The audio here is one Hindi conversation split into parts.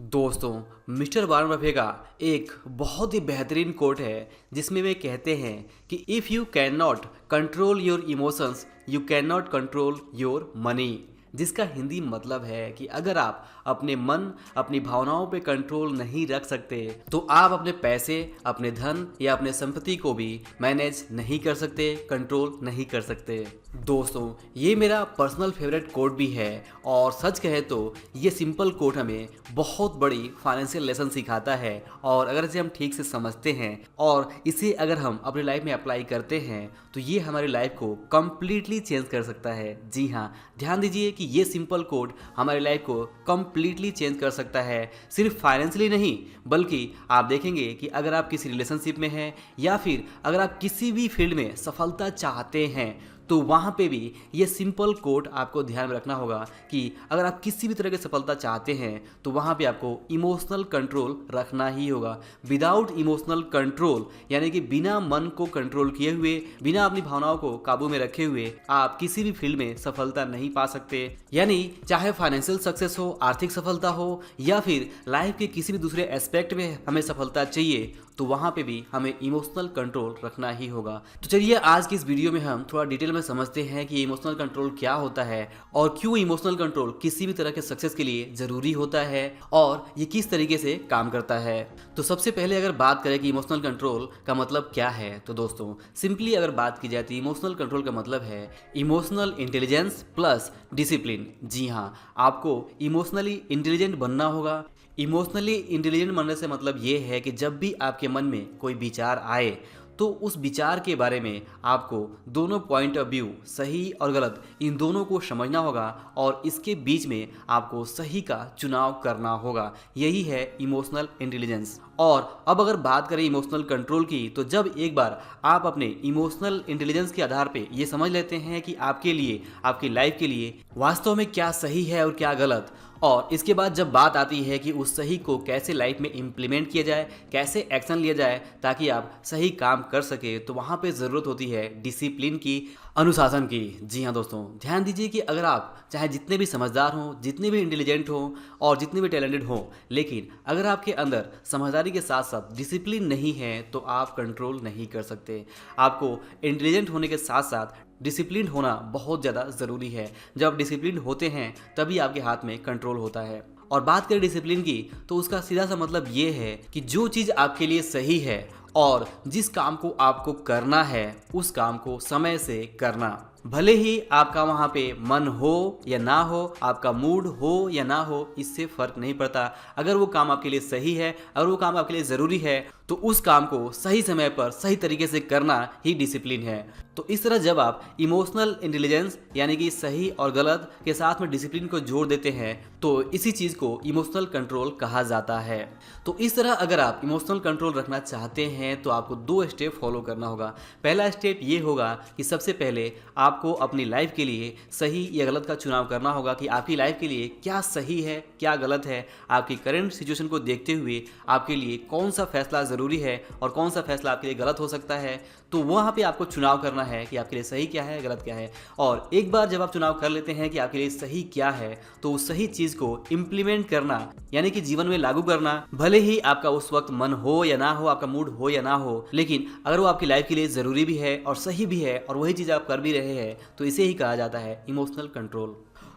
दोस्तों, मिस्टर वॉरेन बफे का एक बहुत ही बेहतरीन कोट है जिसमें वे कहते हैं कि if you can not control your emotions you can not control your money. जिसका हिंदी मतलब है कि अगर आप अपने मन अपनी भावनाओं पे कंट्रोल नहीं रख सकते तो आप अपने पैसे अपने धन या अपने संपत्ति को भी मैनेज नहीं कर सकते, कंट्रोल नहीं कर सकते। दोस्तों, ये मेरा पर्सनल फेवरेट कोट भी है और सच कहे तो ये सिंपल कोट हमें बहुत बड़ी फाइनेंशियल लेसन सिखाता है। और अगर इसे हम ठीक से समझते हैं और इसे अगर हम अपनी लाइफ में अप्लाई करते हैं तो ये हमारी लाइफ को कम्प्लीटली चेंज कर सकता है। जी हाँ, ध्यान दीजिए कि ये सिंपल कोड हमारी लाइफ को कम्प्लीटली चेंज कर सकता है। सिर्फ फाइनेंशियली नहीं, बल्कि आप देखेंगे कि अगर आप किसी रिलेशनशिप में हैं या फिर अगर आप किसी भी फील्ड में सफलता चाहते हैं तो वहाँ पे भी ये सिंपल कोड आपको ध्यान में रखना होगा कि अगर आप किसी भी तरह की सफलता चाहते हैं तो वहाँ पे आपको इमोशनल कंट्रोल रखना ही होगा। विदाउट इमोशनल कंट्रोल यानी कि बिना मन को कंट्रोल किए हुए, बिना अपनी भावनाओं को काबू में रखे हुए आप किसी भी फील्ड में सफलता नहीं पा सकते। यानी चाहे फाइनेंशियल सक्सेस हो, आर्थिक सफलता हो या फिर लाइफ के किसी भी दूसरे एस्पेक्ट में हमें सफलता चाहिए तो वहाँ पे भी हमें इमोशनल कंट्रोल रखना ही होगा। तो चलिए आज की इस वीडियो में हम थोड़ा डिटेल में समझते हैं कि इमोशनल कंट्रोल क्या होता है और क्यों इमोशनल कंट्रोल किसी भी तरह के सक्सेस के लिए ज़रूरी होता है और ये किस तरीके से काम करता है। तो सबसे पहले अगर बात करें कि इमोशनल कंट्रोल का मतलब क्या है तो दोस्तों सिंपली अगर बात की जाए तो इमोशनल कंट्रोल का मतलब है इमोशनल इंटेलिजेंस प्लस डिसिप्लिन। जी हाँ, आपको इमोशनली इंटेलिजेंट बनना होगा। इमोशनली इंटेलिजेंट बनने से मतलब ये है कि जब भी आपके मन में कोई विचार आए तो उस विचार के बारे में आपको दोनों पॉइंट ऑफ व्यू, सही और गलत, इन दोनों को समझना होगा और इसके बीच में आपको सही का चुनाव करना होगा। यही है इमोशनल इंटेलिजेंस। और अब अगर बात करें इमोशनल कंट्रोल की तो जब एक बार आप अपने इमोशनल इंटेलिजेंस के आधार पे ये समझ लेते हैं कि आपके लिए, आपकी लाइफ के लिए वास्तव में क्या सही है और क्या गलत, और इसके बाद जब बात आती है कि उस सही को कैसे लाइफ में इम्प्लीमेंट किया जाए, कैसे एक्शन लिया जाए ताकि आप सही काम कर सके, तो वहाँ पे ज़रूरत होती है डिसिप्लिन की, अनुशासन की। जी हाँ दोस्तों, ध्यान दीजिए कि अगर आप चाहे जितने भी समझदार हों, जितने भी इंटेलिजेंट हों और जितने भी टैलेंटेड हों, लेकिन अगर आपके अंदर समझदारी के साथ साथ डिसिप्लिन नहीं है तो आप कंट्रोल नहीं कर सकते। आपको इंटेलिजेंट होने के साथ साथ डिसिप्लिन होना बहुत ज़्यादा ज़रूरी है। जब डिसिप्लिन होते हैं तभी आपके हाथ में कंट्रोल होता है। और बात करें डिसिप्लिन की तो उसका सीधा सा मतलब ये है कि जो चीज़ आपके लिए सही है और जिस काम को आपको करना है उस काम को समय से करना। भले ही आपका वहाँ पे मन हो या ना हो, आपका मूड हो या ना हो, इससे फ़र्क नहीं पड़ता। अगर वो काम आपके लिए सही है, अगर वो काम आपके लिए ज़रूरी है तो उस काम को सही समय पर सही तरीके से करना ही डिसिप्लिन है। तो इस तरह जब आप इमोशनल इंटेलिजेंस यानी कि सही और गलत के साथ में डिसिप्लिन को जोड़ देते हैं तो इसी चीज़ को इमोशनल कंट्रोल कहा जाता है। तो इस तरह अगर आप इमोशनल कंट्रोल रखना चाहते हैं तो आपको 2 स्टेप फॉलो करना होगा। पहला स्टेप ये होगा कि सबसे पहले आपको अपनी लाइफ के लिए सही या गलत का चुनाव करना होगा कि आपकी लाइफ के लिए क्या सही है, क्या गलत है। आपकी करंट सिचुएशन को देखते हुए आपके लिए कौन सा फैसला ज़रूरी है और कौन सा फैसला आपके लिए गलत हो सकता है, तो वहाँ पे आपको चुनाव करना है कि आपके लिए सही क्या है, गलत क्या है। और एक बार जब आप चुनाव कर लेते हैं कि आपके लिए सही क्या है तो उस सही चीज़ को इम्प्लीमेंट करना यानी कि जीवन में लागू करना, भले ही आपका उस वक्त मन हो या ना हो, आपका मूड हो या ना हो, लेकिन अगर वो आपकी लाइफ के लिए ज़रूरी भी है और सही भी है और वही चीज़ आप कर भी रहे हैं तो इसे ही कहा जाता है इमोशनल कंट्रोल।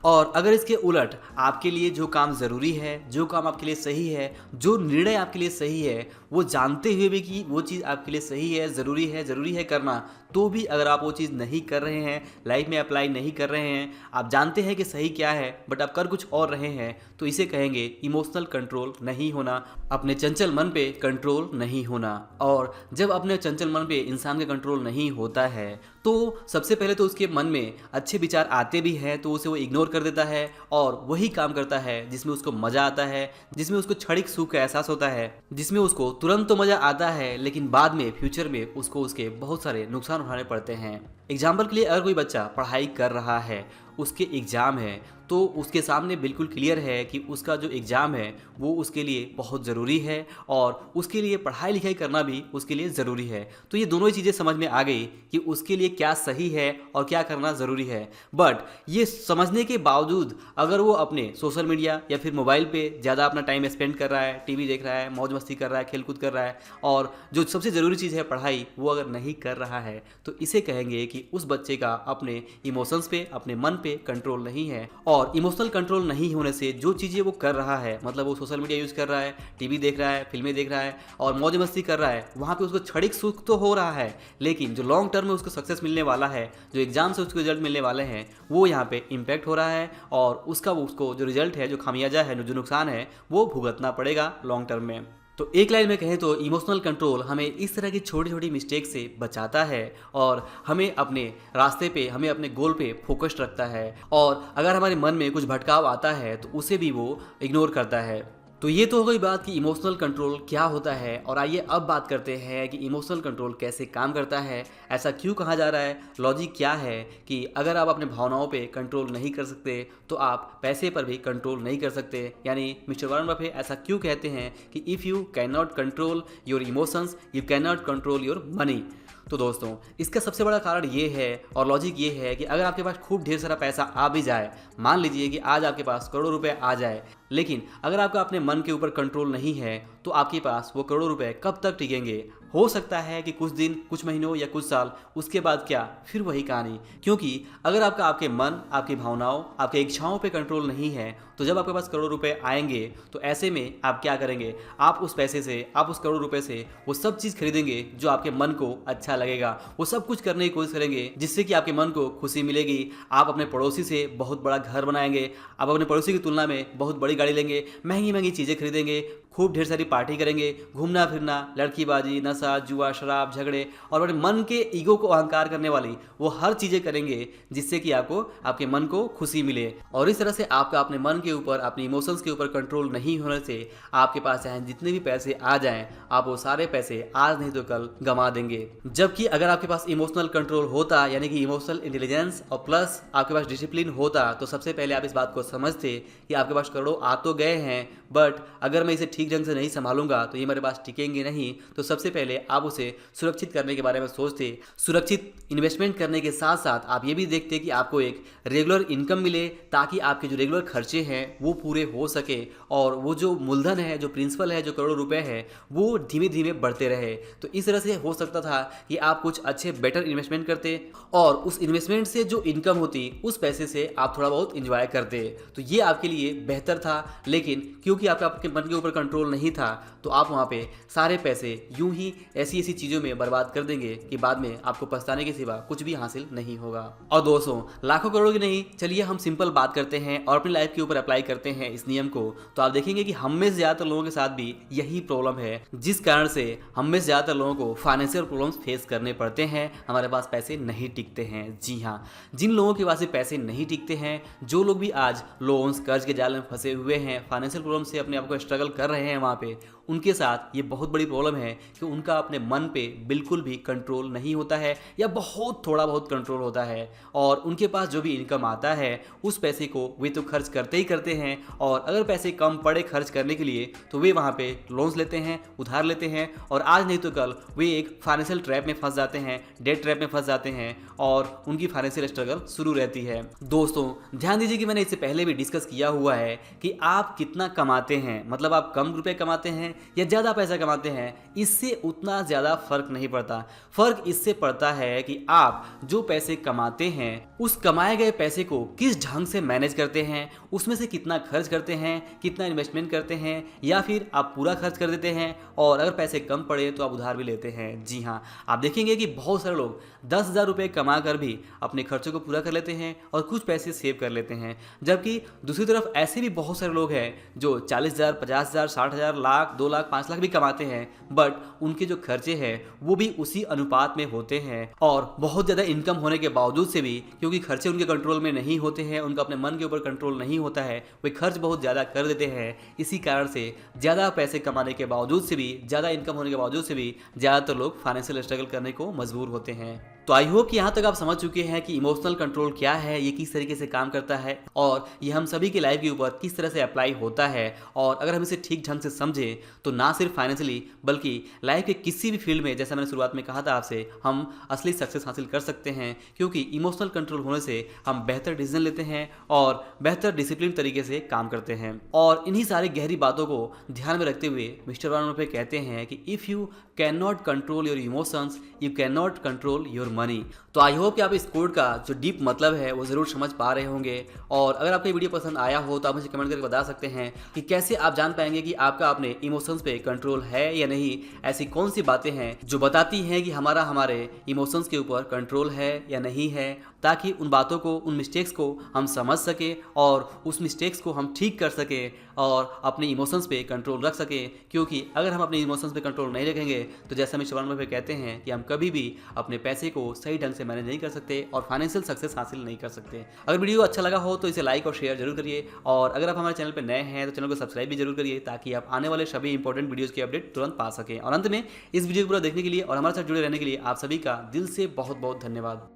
और अगर इसके उलट आपके लिए जो काम ज़रूरी है, जो काम आपके लिए सही है, जो निर्णय आपके लिए सही है, वो जानते हुए भी कि वो चीज़ आपके लिए सही है, ज़रूरी है करना, तो भी अगर आप वो चीज़ नहीं कर रहे हैं, लाइफ में अप्लाई नहीं कर रहे हैं, आप जानते हैं कि सही क्या है बट आप कर कुछ और रहे हैं, तो इसे कहेंगे इमोशनल कंट्रोल नहीं होना, अपने चंचल मन पे कंट्रोल नहीं होना। और जब अपने चंचल मन पे इंसान का कंट्रोल नहीं होता है तो सबसे पहले तो उसके मन में अच्छे विचार आते भी हैं तो उसे वो इग्नोर कर देता है और वही काम करता है जिसमें उसको मज़ा आता है, जिसमें उसको क्षणिक सुख का एहसास होता है, जिसमें उसको तुरंत तो मज़ा आता है लेकिन बाद में फ्यूचर में उसको उसके बहुत सारे नुकसान उठाने पड़ते हैं। एग्जाम्पल के लिए अगर कोई बच्चा पढ़ाई कर रहा है, उसके एग्ज़ाम है, तो उसके सामने बिल्कुल क्लियर है कि उसका जो एग्ज़ाम है वो उसके लिए बहुत ज़रूरी है और उसके लिए पढ़ाई लिखाई करना भी उसके लिए ज़रूरी है। तो ये दोनों ही चीज़ें समझ में आ गई कि उसके लिए क्या सही है और क्या करना ज़रूरी है। बट ये समझने के बावजूद अगर वो अपने सोशल मीडिया या फिर मोबाइल पे ज़्यादा अपना टाइम स्पेंड कर रहा है, टीवी देख रहा है, मौज मस्ती कर रहा है, खेल कूद कर रहा है और जो सबसे ज़रूरी चीज़ है पढ़ाई वो अगर नहीं कर रहा है, तो इसे कहेंगे कि उस बच्चे का अपने इमोशंस पे, अपने मन पे कंट्रोल नहीं है। और इमोशनल कंट्रोल नहीं होने से जो चीज़ें वो कर रहा है, मतलब वो सोशल मीडिया यूज़ कर रहा है, टीवी देख रहा है, फिल्में देख रहा है और मौज मस्ती कर रहा है, वहाँ पे उसको क्षणिक सुख तो हो रहा है, लेकिन जो लॉन्ग टर्म में उसको सक्सेस मिलने वाला है, जो एग्जाम से उसको रिजल्ट मिलने वाले हैं, वो यहाँ पे इम्पैक्ट हो रहा है और उसको जो रिजल्ट है, जो खामियाजा है, जो नुकसान है, वो भुगतना पड़ेगा लॉन्ग टर्म में। तो एक लाइन में कहें तो इमोशनल कंट्रोल हमें इस तरह की छोटी छोटी मिस्टेक से बचाता है और हमें अपने रास्ते पे, हमें अपने गोल पे फोकस्ड रखता है और अगर हमारे मन में कुछ भटकाव आता है तो उसे भी वो इग्नोर करता है। तो ये तो हो गई बात कि इमोशनल कंट्रोल क्या होता है और आइए अब बात करते हैं कि इमोशनल कंट्रोल कैसे काम करता है, ऐसा क्यों कहा जा रहा है, लॉजिक क्या है कि अगर आप अपने भावनाओं पे कंट्रोल नहीं कर सकते तो आप पैसे पर भी कंट्रोल नहीं कर सकते। यानी मिस्टर वॉरेन बफे ऐसा क्यों कहते हैं कि if you can not control your emotions you can not control your money. तो दोस्तों इसका सबसे बड़ा कारण ये है और लॉजिक ये है कि अगर आपके पास खूब ढेर सारा पैसा आ भी जाए, मान लीजिए कि आज आपके पास करोड़ों रुपए आ जाए, लेकिन अगर आपका अपने मन के ऊपर कंट्रोल नहीं है तो आपके पास वो करोड़ों रुपए कब तक टिकेंगे। हो सकता है कि कुछ दिन, कुछ महीनों या कुछ साल, उसके बाद क्या फिर वही कहानी। क्योंकि अगर आपके मन, आपकी भावनाओं, आपके इच्छाओं पे कंट्रोल नहीं है तो जब आपके पास करोड़ रुपए आएंगे तो ऐसे में आप क्या करेंगे, आप उस पैसे से, आप उस करोड़ रुपए से वो सब चीज़ खरीदेंगे जो आपके मन को अच्छा लगेगा, वो सब कुछ करने की कोशिश करेंगे जिससे कि आपके मन को खुशी मिलेगी। आप अपने पड़ोसी से बहुत बड़ा घर बनाएंगे, आप अपने पड़ोसी की तुलना में बहुत बड़ी गाड़ी लेंगे, महंगी महंगी चीज़ें खरीदेंगे, खूब ढेर सारी पार्टी करेंगे, घूमना फिरना, लड़कीबाजी, नशा, जुआ, शराब, झगड़े और अपने मन के ईगो को अहंकार करने वाली वो हर चीज़ें करेंगे जिससे कि आपको आपके मन को खुशी मिले। और इस तरह से आपका अपने मन के ऊपर, अपने इमोशंस के ऊपर कंट्रोल नहीं होने से आपके पास चाहे जितने भी पैसे आ जाएं, आप वो सारे पैसे आज नहीं तो कल गंवा देंगे। जबकि अगर आपके पास इमोशनल कंट्रोल होता, यानी कि इमोशनल इंटेलिजेंस और प्लस आपके पास डिसिप्लिन होता, तो सबसे पहले आप इस बात को समझते कि आपके पास करोड़ों आ तो गए हैं, बट अगर मैं इसे ठीक ढंग से नहीं संभालूंगा तो ये मेरे पास टिकेंगे नहीं। तो सबसे पहले आप उसे सुरक्षित करने के बारे में सोचते, सुरक्षित इन्वेस्टमेंट करने के साथ साथ आप ये भी देखते कि आपको एक रेगुलर इनकम मिले ताकि आपके जो रेगुलर खर्चे हैं वो पूरे हो सके और वो जो मूलधन है, जो प्रिंसिपल है, जो करोड़ों रुपए है, वो धीमे धीमे बढ़ते रहे। तो इस तरह से हो सकता था कि आप कुछ अच्छे बेटर इन्वेस्टमेंट करते और उस इन्वेस्टमेंट से जो इनकम होती उस पैसे से आप थोड़ा बहुत इंजॉय करते। तो ये आपके लिए बेहतर था, लेकिन क्योंकि आपके मन के ऊपर कंट्रोल नहीं था तो आप वहाँ पे सारे पैसे यूं ही ऐसी ऐसी चीज़ों में बर्बाद कर देंगे कि बाद में आपको पछताने के सिवा कुछ भी हासिल नहीं होगा। और दोस्तों लाखों करोड़ों की नहीं, चलिए हम सिंपल बात करते हैं और अपनी लाइफ के ऊपर अप्लाई करते हैं इस नियम को, तो आप देखेंगे कि हम में से ज़्यादातर लोगों के साथ भी यही प्रॉब्लम है, जिस कारण से हम में से ज़्यादातर लोगों को फाइनेंशियल प्रॉब्लम्स फेस करने पड़ते हैं, हमारे पास पैसे नहीं टिकते हैं। जी हाँ, जिन लोगों के पास पैसे नहीं टिकते हैं, जो लोग भी आज लोन्स, कर्ज के जाल में फंसे हुए हैं, फाइनेंशियल प्रॉब्लम से अपने आप को स्ट्रगल कर रहे हैं, वहाँ पे उनके साथ ये बहुत बड़ी प्रॉब्लम है कि उनका अपने मन पे बिल्कुल भी कंट्रोल नहीं होता है या बहुत थोड़ा बहुत कंट्रोल होता है और उनके पास जो भी इनकम आता है उस पैसे को वे तो खर्च करते ही करते हैं और अगर पैसे कम पड़े खर्च करने के लिए तो वे वहाँ पे लोन्स लेते हैं, उधार लेते हैं और आज नहीं तो कल वे एक फाइनेंशियल ट्रैप में फंस जाते हैं, डेट ट्रैप में फंस जाते हैं और उनकी फाइनेंशियल स्ट्रगल शुरू रहती है। दोस्तों ध्यान दीजिए कि मैंने इससे पहले भी डिस्कस किया हुआ है कि आप कितना कमाते हैं, मतलब आप कम रुपए कमाते हैं या ज़्यादा पैसा कमाते हैं, इससे उतना ज़्यादा फर्क नहीं पड़ता। फर्क इससे पड़ता है कि आप जो पैसे कमाते हैं उस कमाए गए पैसे को किस ढंग से मैनेज करते हैं, उसमें से कितना खर्च करते हैं, कितना इन्वेस्टमेंट करते हैं या फिर आप पूरा खर्च कर देते हैं और अगर पैसे कम पड़े तो आप उधार भी लेते हैं। जी हाँ, आप देखेंगे कि बहुत सारे लोग 10,000 रुपये कमा कर भी अपने खर्चों को पूरा कर लेते हैं और कुछ पैसे सेव कर लेते हैं, जबकि दूसरी तरफ ऐसे भी बहुत सारे लोग हैं जो 40,000, 50,000, 60,000, लाख, 2 लाख, 5 लाख भी कमाते हैं, बट उनके जो खर्चे हैं वो भी उसी अनुपात में होते हैं और बहुत ज़्यादा इनकम होने के बावजूद से भी क्योंकि खर्चे उनके कंट्रोल में नहीं होते हैं, उनका अपने मन के ऊपर कंट्रोल नहीं होता है, वे खर्च बहुत ज़्यादा कर देते हैं। इसी कारण से ज़्यादा पैसे कमाने के बावजूद से भी, ज़्यादा इनकम होने के बावजूद से भी ज़्यादातर लोग फाइनेंशियल स्ट्रगल करने को मजबूर होते हैं। तो आई होप कि यहाँ तक आप समझ चुके हैं कि इमोशनल कंट्रोल क्या है, ये किस तरीके से काम करता है और ये हम सभी की लाइफ के ऊपर किस तरह से अप्लाई होता है। और अगर हम इसे ठीक ढंग से समझें तो ना सिर्फ फाइनेंशियली बल्कि लाइफ के किसी भी फील्ड में, जैसा मैंने शुरुआत में कहा था आपसे, हम असली सक्सेस हासिल कर सकते हैं। क्योंकि इमोशनल कंट्रोल होने से हम बेहतर डिसीजन लेते हैं और बेहतर डिसिप्लिन तरीके से काम करते हैं। और इन्हीं सारी गहरी बातों को ध्यान में रखते हुए मिस्टर वॉरेन बफेट कहते हैं कि if you can not control your emotions you can not control your money. तो आई होप कि आप इस कोड का जो डीप मतलब है वो ज़रूर समझ पा रहे होंगे। और अगर आपको ये वीडियो पसंद आया हो तो आप मुझे कमेंट करके बता सकते हैं कि कैसे आप जान पाएंगे कि आपका अपने इमोशंस पे कंट्रोल है या नहीं। ऐसी कौन सी बातें हैं जो बताती हैं कि हमारे इमोशंस के ऊपर कंट्रोल है या नहीं है, ताकि उन बातों को, उन मिस्टेक्स को हम समझ सकें और उस मिस्टेक्स को हम ठीक कर सकें और अपने इमोशंस पे कंट्रोल रख सकें। क्योंकि अगर हम अपने इमोशंस पे कंट्रोल नहीं रखेंगे तो जैसा मिस्टर वॉरेन बफेट कहते हैं कि हम कभी भी अपने पैसे को सही ढंग से मैनेज नहीं कर सकते और फाइनेंशियल सक्सेस हासिल नहीं कर सकते। अगर वीडियो अच्छा लगा हो तो इसे लाइक और शेयर जरूर करिए और अगर आप हमारे चैनल पर नए हैं तो चैनल को सब्सक्राइब भी जरूर करिए ताकि आप आने वाले सभी इंपॉर्टेंट वीडियोज़ की अपडेट तुरंत पा सकें। और अंत में इस वीडियो को पूरा देखने के लिए और हमारे साथ जुड़े रहने के लिए आप सभी का दिल से बहुत बहुत धन्यवाद।